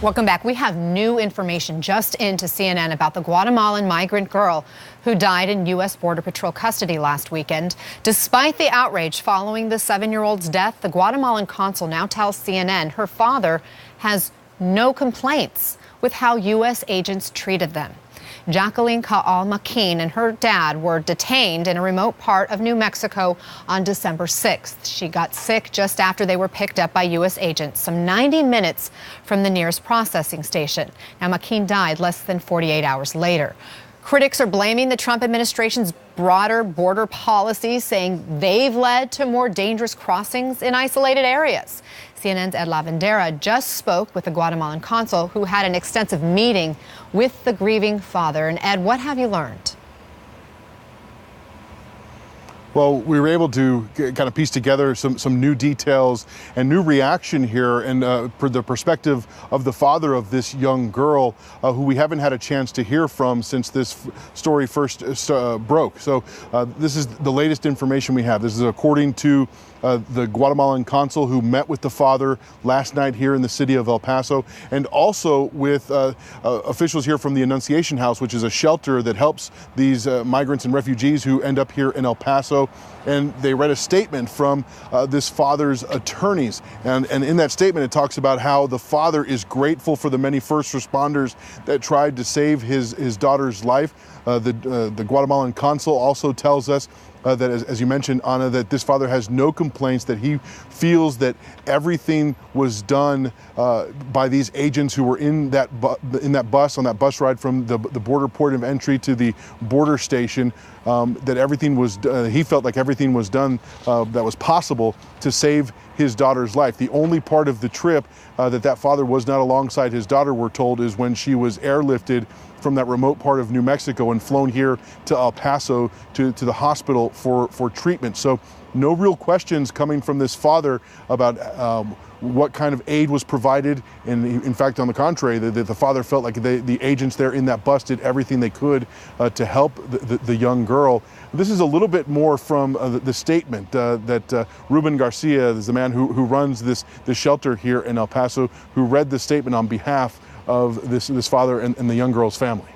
Welcome back. We have new information just into CNN about the Guatemalan migrant girl who died in U.S. Border Patrol custody last weekend. Despite the outrage following the 7-year-old's death, the Guatemalan consul now tells CNN her father has no complaints with how U.S. agents treated them. Jacqueline Caal Maquin and her dad were detained in a remote part of New Mexico on December 6th. She got sick just after they were picked up by U.S. agents, some 90 minutes from the nearest processing station. Now, Maquin died less than 48 hours later. Critics are blaming the Trump administration's broader border policies, saying they've led to more dangerous crossings in isolated areas. CNN's Ed Lavandera just spoke with the Guatemalan consul, who had an extensive meeting with the grieving father. And Ed, what have you learned? Well, we were able to kind of piece together some new details and new reaction here, and for the perspective of the father of this young girl, who we haven't had a chance to hear from since this story first broke. So this is the latest information we have. This is according to the Guatemalan consul, who met with the father last night here in the city of El Paso, and also with officials here from the Annunciation House, which is a shelter that helps these migrants and refugees who end up here in El Paso. And they read a statement from this father's attorneys. And in that statement, it talks about how the father is grateful for the many first responders that tried to save his daughter's life. The Guatemalan consul also tells us that, as you mentioned, Anna, that this father has no complaints, that he feels that everything was done by these agents who were in that bus, on that bus ride from the border port of entry to the border station, that everything was, he felt like everything was done that was possible to save his daughter's life. The only part of the trip that father was not alongside his daughter, we're told, is when she was airlifted from that remote part of New Mexico and flown here to El Paso to the hospital for treatment. So no real questions coming from this father about what kind of aid was provided. And in fact, on the contrary, the father felt like the agents there in that bus did everything they could to help the young girl. This is a little bit more from the statement that Ruben Garcia is the man who runs this shelter here in El Paso, who read the statement on behalf of this father and the young girl's family.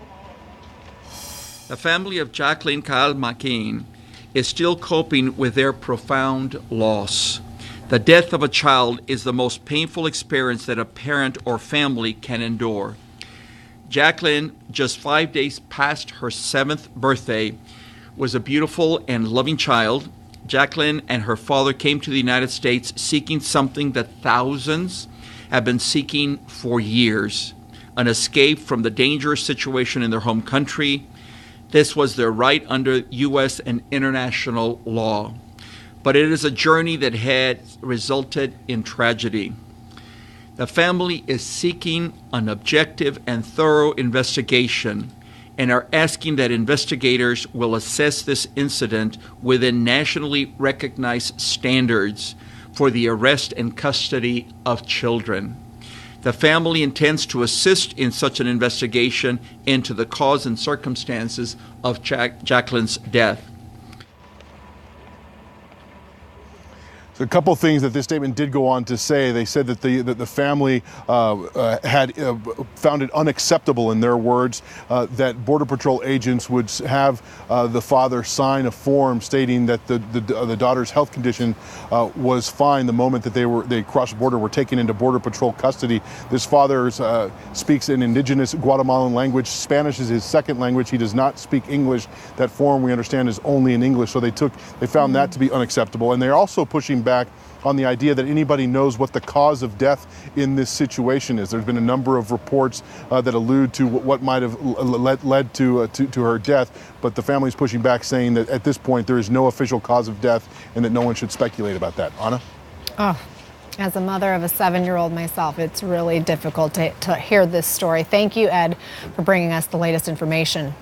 The family of Jacqueline Caal Maquin is still coping with their profound loss. The death of a child is the most painful experience that a parent or family can endure. Jacqueline, just 5 days past her 7th birthday, was a beautiful and loving child. Jacqueline and her father came to the United States seeking something that thousands have been seeking for years: an escape from the dangerous situation in their home country. This was their right under U.S. and international law. But it is a journey that had resulted in tragedy. The family is seeking an objective and thorough investigation and are asking that investigators will assess this incident within nationally recognized standards for the arrest and custody of children. The family intends to assist in such an investigation into the cause and circumstances of Jacqueline's death. A couple of things that this statement did go on to say. They said that the family had found it unacceptable, in their words, that Border Patrol agents would have the father sign a form stating that the daughter's health condition was fine the moment that they crossed the border, were taken into Border Patrol custody. This father speaks an indigenous Guatemalan language. Spanish is his second language. He does not speak English. That form, we understand, is only in English. So they found that to be unacceptable. And they're also pushing back on the idea that anybody knows what the cause of death in this situation is. There's been a number of reports that allude to what might have led to her death, but the family's pushing back, saying that at this point there is no official cause of death and that no one should speculate about that. Anna? Oh, as a mother of a 7-year-old myself, it's really difficult to hear this story. Thank you, Ed, for bringing us the latest information.